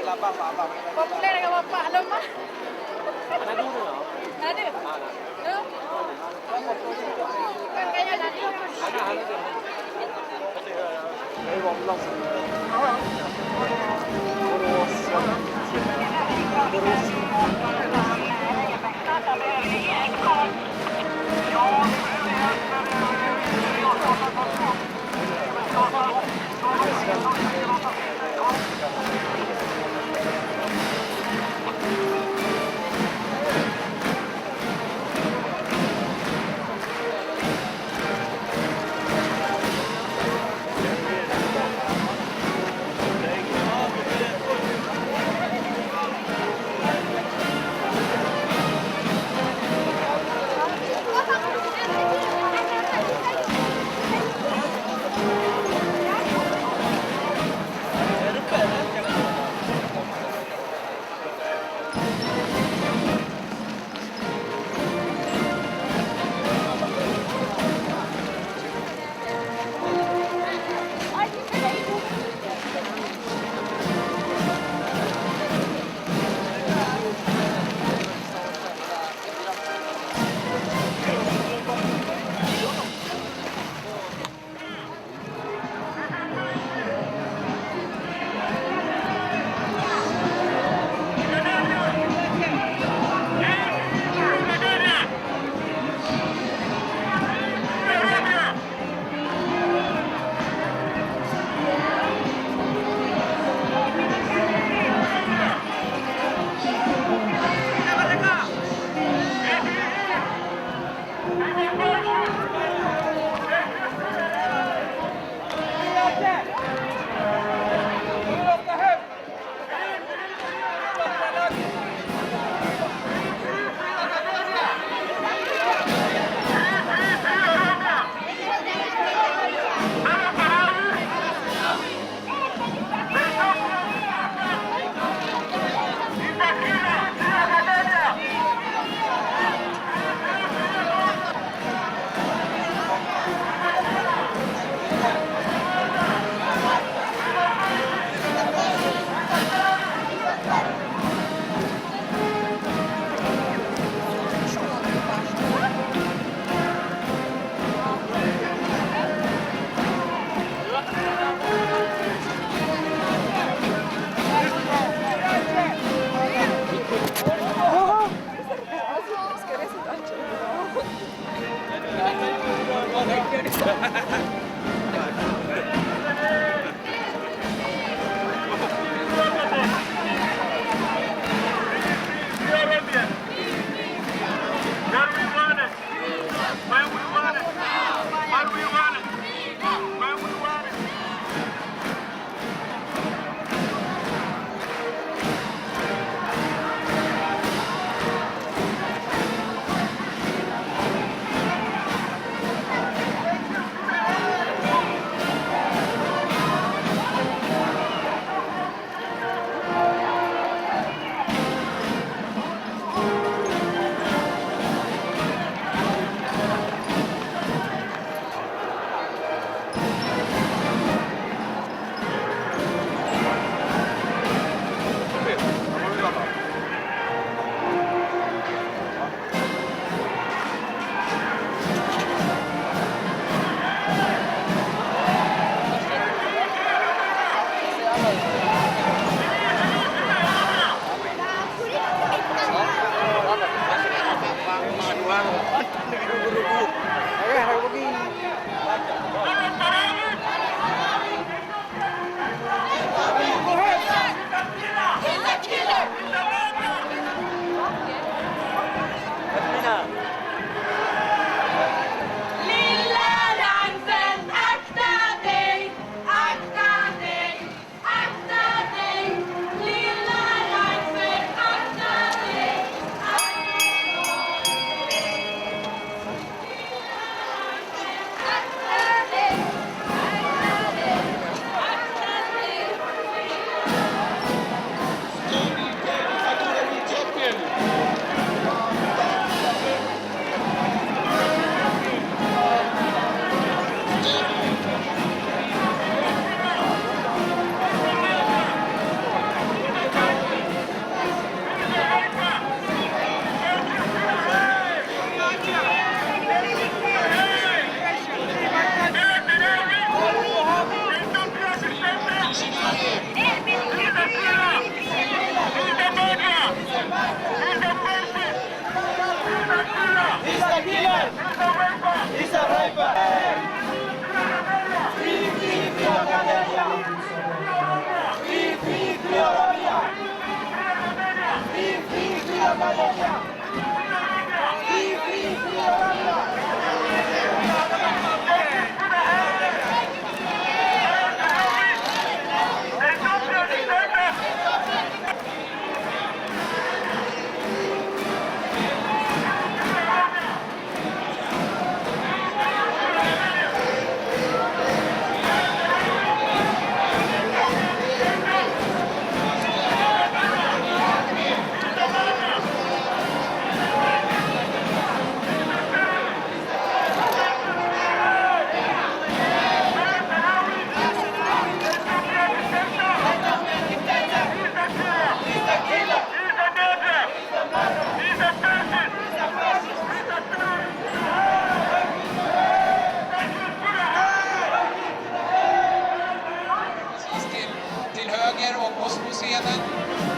Populer ka ba pa? Alam mo? Ada? Kan kaya nanti. Till höger och på scenen.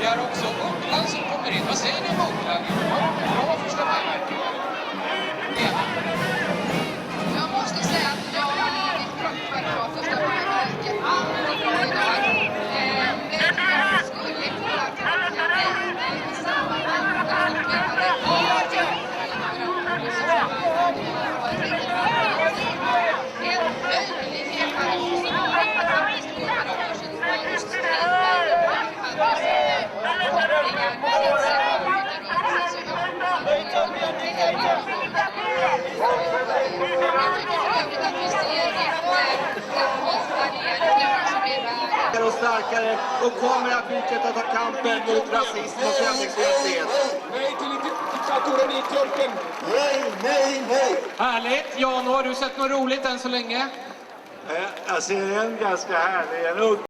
Vi har också Uppland som kommer in. Vad säger ni om Uppland? Bra första majmärke. Jag måste säga att jag är riktigt trött på ett bra första majmärke. Aldrig bra idag. Men jag skulle kunna kanske i sammanhanget att vi hade varit en möjlighet här i Sverige att faktiskt kunna röra sig för just och starkare och kommer att fortsätta ta kampen mot rasism och främlingsfientlighet. Nej till diktaturen i Turken! Nej, nej, nej! Härligt! Jan, har du sett något roligt än så länge? Jag ser en ganska härlig, en ung